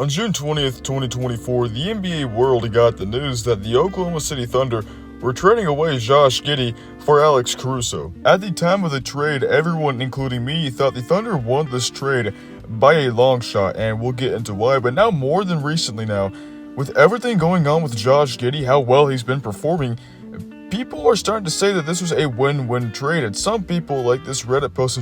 On June 20th, 2024, the NBA world got the news that the Oklahoma City Thunder were trading away Josh Giddey for Alex Caruso. At the time of the trade, everyone, including me, thought the Thunder won this trade by a long shot, and we'll get into why. But now, more than recently now, with everything going on with Josh Giddey, how well he's been performing, people are starting to say that this was a win-win trade. And some people, like this Reddit post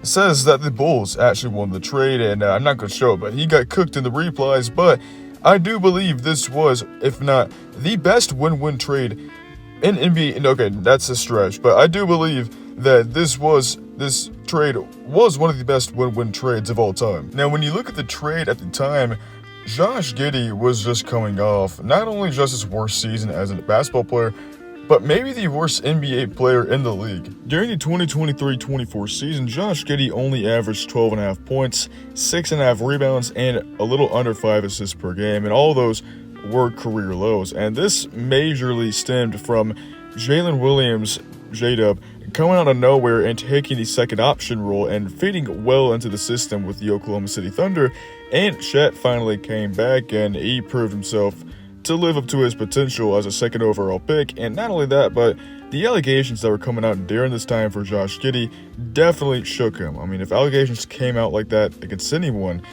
says that the Bulls actually won the trade, and I'm not going to show it, but he got cooked in the replies. But I do believe this was, if not the best win-win trade in NBA. And okay, that's a stretch, but I do believe that this trade was one of the best win-win trades of all time. Now, when you look at the trade at the time, Josh Giddey was just coming off not only just his worst season as a basketball player, but maybe the worst NBA player in the league. During the 2023-24 season, Josh Giddey only averaged 12.5 points, 6.5 rebounds, and a little under 5 assists per game, and all those were career lows. And this majorly stemmed from Jalen Williams, J-Dub, coming out of nowhere and taking the second option role and fitting well into the system with the Oklahoma City Thunder. And Chet finally came back, and he proved himself to live up to his potential as a second overall pick. And not only that, but the allegations that were coming out during this time for Josh Giddey definitely shook him. I mean, if allegations came out like that against anyone,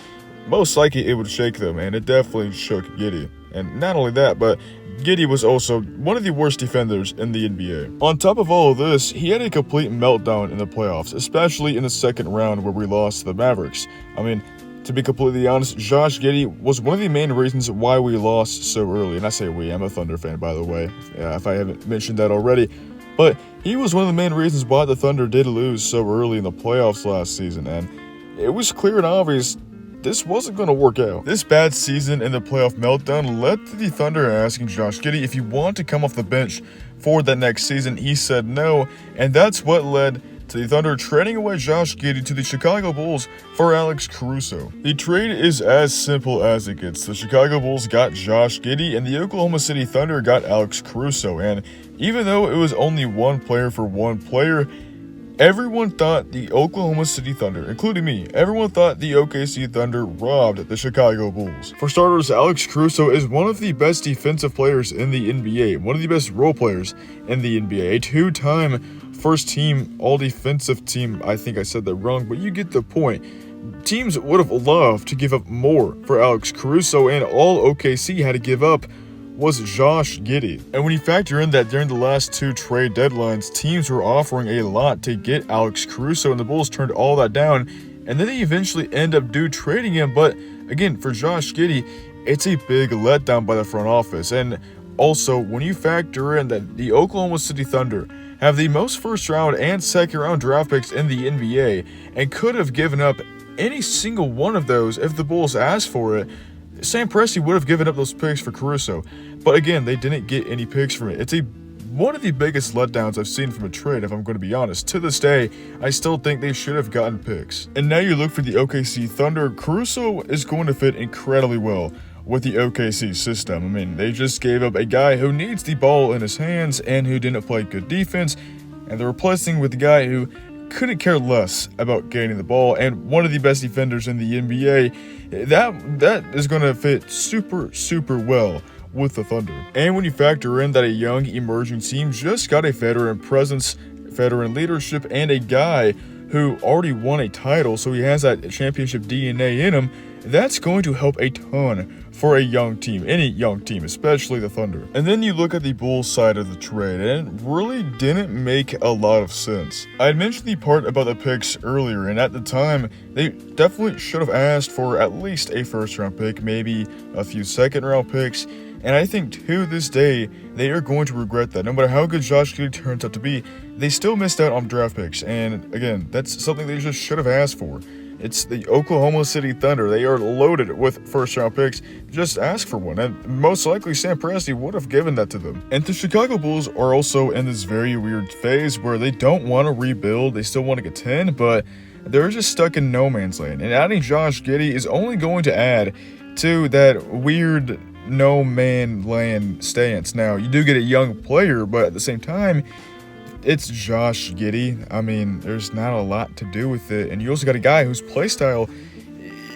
most likely it would shake them, and it definitely shook Giddey. And not only that, but Giddey was also one of the worst defenders in the NBA. On top of all of this, he had a complete meltdown in the playoffs, especially in the second round where we lost to the Mavericks. I mean, to be completely honest, Josh Giddey was one of the main reasons why we lost so early. And I say we, I'm a Thunder fan, by the way, if I haven't mentioned that already. But he was one of the main reasons why the Thunder did lose so early in the playoffs last season. And it was clear and obvious this wasn't going to work out. This bad season and the playoff meltdown led to the Thunder asking Josh Giddey if he wanted to come off the bench for that next season. He said no, and that's what led to the Thunder trading away Josh Giddey to the Chicago Bulls for Alex Caruso. The trade is as simple as it gets. The Chicago Bulls got Josh Giddey, and the Oklahoma City Thunder got Alex Caruso. And even though it was only one player for one player, everyone thought the Oklahoma City Thunder, including me, everyone thought the OKC Thunder robbed the Chicago Bulls. For starters, Alex Caruso is one of the best defensive players in the NBA, one of the best role players in the NBA, a two-time first team, all defensive team. I think I said that wrong, but you get the point. Teams would have loved to give up more for Alex Caruso, and all OKC had to give up was Josh Giddey. And when you factor in that during the last two trade deadlines, teams were offering a lot to get Alex Caruso, and the Bulls turned all that down, and then they eventually end up trading him. But again, for Josh Giddey, it's a big letdown by the front office. And also, when you factor in that the Oklahoma City Thunder have the most first round and second round draft picks in the NBA and could have given up any single one of those if the Bulls asked for it, Sam Presti would have given up those picks for Caruso. But again, they didn't get any picks from it. It's one of the biggest letdowns I've seen from a trade, if I'm going to be honest. To this day, I still think they should have gotten picks. And now you look for the OKC Thunder. Caruso is going to fit incredibly well with the OKC system. I mean, they just gave up a guy who needs the ball in his hands and who didn't play good defense, and they're replacing with a guy who couldn't care less about getting the ball and one of the best defenders in the NBA. That is going to fit super well with the Thunder. And when you factor in that a young emerging team just got a veteran presence, veteran leadership, and a guy who already won a title, so he has that championship DNA in him, that's going to help a ton for a young team, any young team, especially the Thunder. And then you look at the Bulls side of the trade, and it really didn't make a lot of sense. I had mentioned the part about the picks earlier, and at the time, they definitely should have asked for at least a first-round pick, maybe a few second-round picks. And I think to this day, they are going to regret that. No matter how good Josh Giddey turns out to be, they still missed out on draft picks. And again, that's something they just should have asked for. It's the Oklahoma City Thunder. They are loaded with first-round picks. Just ask for one, and most likely Sam Presti would have given that to them. And the Chicago Bulls are also in this very weird phase where they don't want to rebuild. They still want to contend, but they're just stuck in no man's land. And adding Josh Giddey is only going to add to that weird no man land stance. Now, you do get a young player, but at the same time, it's Josh Giddey. I mean, there's not a lot to do with it. And you also got a guy whose playstyle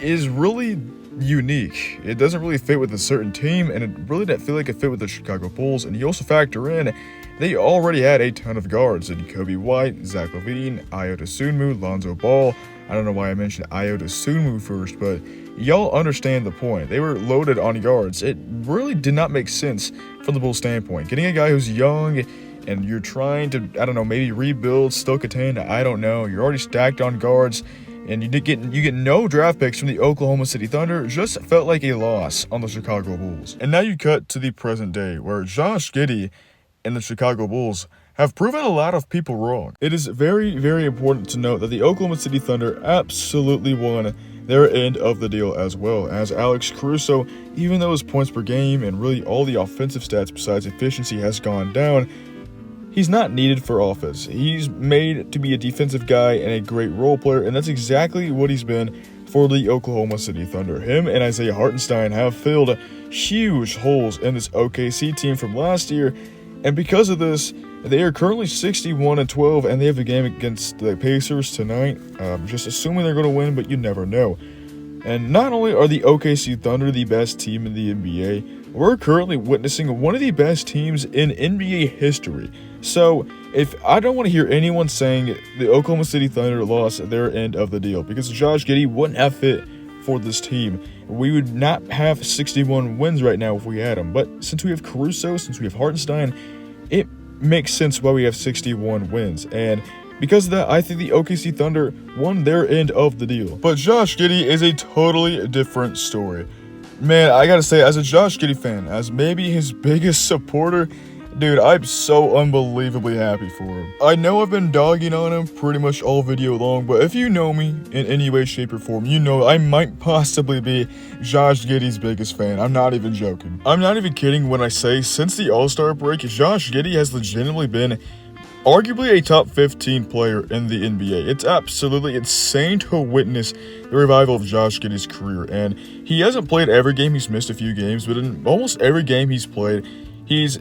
is really unique. It doesn't really fit with a certain team, and it really didn't feel like it fit with the Chicago Bulls. And you also factor in, they already had a ton of guards in Kobe White, Zach LaVine, Ayo Dosunmu, Lonzo Ball. I don't know why I mentioned Ayo Dosunmu first, but y'all understand the point. They were loaded on guards. It really did not make sense from the Bulls' standpoint. Getting a guy who's young and you're trying to, I don't know, maybe rebuild, still contend, I don't know. You're already stacked on guards, and you get no draft picks from the Oklahoma City Thunder. Just felt like a loss on the Chicago Bulls. And now you cut to the present day, where Josh Giddey and the Chicago Bulls have proven a lot of people wrong. It is very, very important to note that the Oklahoma City Thunder absolutely won their end of the deal, as well as Alex Caruso, even though his points per game and really all the offensive stats besides efficiency has gone down, he's not needed for offense. He's made to be a defensive guy and a great role player, and that's exactly what he's been for the Oklahoma City Thunder. Him and Isaiah Hartenstein have filled huge holes in this OKC team from last year, and because of this, they are currently 61-12, and they have a game against the Pacers tonight. Just assuming they're going to win, but you never know. And not only are the OKC Thunder the best team in the NBA, we're currently witnessing one of the best teams in NBA history. So, if I don't want to hear anyone saying the Oklahoma City Thunder lost their end of the deal, because Josh Giddey wouldn't have fit for this team. We would not have 61 wins right now if we had him. But since we have Caruso, since we have Hartenstein, it makes sense why we have 61 wins. And because of that, I think the OKC Thunder won their end of the deal. But Josh Giddey is a totally different story. Man, I gotta say, as a Josh Giddey fan, as maybe his biggest supporter, dude, I'm so unbelievably happy for him. I know I've been dogging on him pretty much all video long, but if you know me in any way, shape, or form, you know I might possibly be Josh Giddey's biggest fan. I'm not even joking. I'm not even kidding when I say since the All-Star break, Josh Giddey has legitimately been arguably a top 15 player in the NBA. It's absolutely insane to witness the revival of Josh Giddey's career, and he hasn't played every game. He's missed a few games, but in almost every game he's played, he's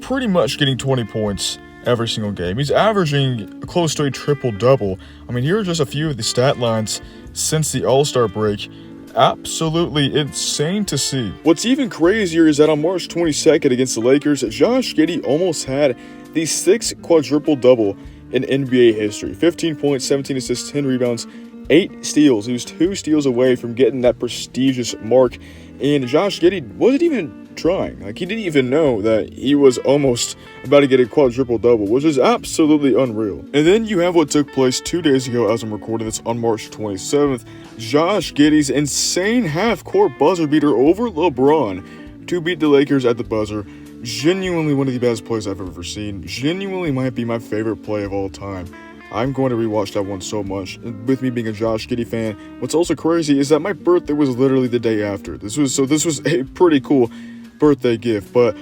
pretty much getting 20 points every single game. He's averaging close to a triple-double. I mean, here are just a few of the stat lines since the All-Star break. Absolutely insane to see. What's even crazier is that on March 22nd against the Lakers, Josh Giddey almost had the 6th quadruple-double in NBA history. 15 points, 17 assists, 10 rebounds, 8 steals. He was 2 steals away from getting that prestigious mark, and Josh Giddey wasn't even trying. Like, he didn't even know that he was almost about to get a quadruple-double, which is absolutely unreal. And then you have what took place 2 days ago as I'm recording this on March 27th. Josh Giddey's insane half-court buzzer beater over LeBron to beat the Lakers at the buzzer. Genuinely one of the best plays I've ever seen. Genuinely might be my favorite play of all time. I'm going to rewatch that one so much. With me being a Josh Giddey fan, what's also crazy is that my birthday was literally the day after. This was a pretty cool birthday gift, but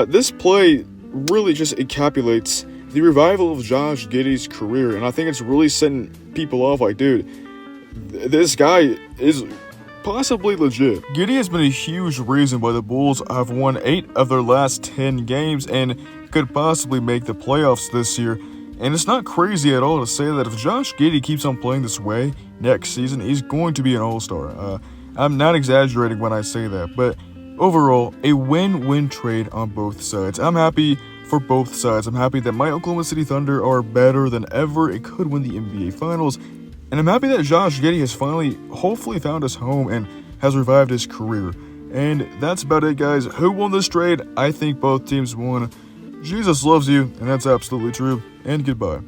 this play really just encapsulates the revival of Josh Giddey's career, and I think it's really setting people off like, dude, this guy is possibly legit. Giddey has been a huge reason why the Bulls have won 8 of their last 10 games and could possibly make the playoffs this year. And it's not crazy at all to say that if Josh Giddey keeps on playing this way next season, he's going to be an all-star. I'm not exaggerating when I say that, but overall, a win-win trade on both sides. I'm happy for both sides. I'm happy that my Oklahoma City Thunder are better than ever. It could win the NBA Finals. And I'm happy that Josh Giddey has finally, hopefully, found his home and has revived his career. And that's about it, guys. Who won this trade? I think both teams won. Jesus loves you, and that's absolutely true. And goodbye.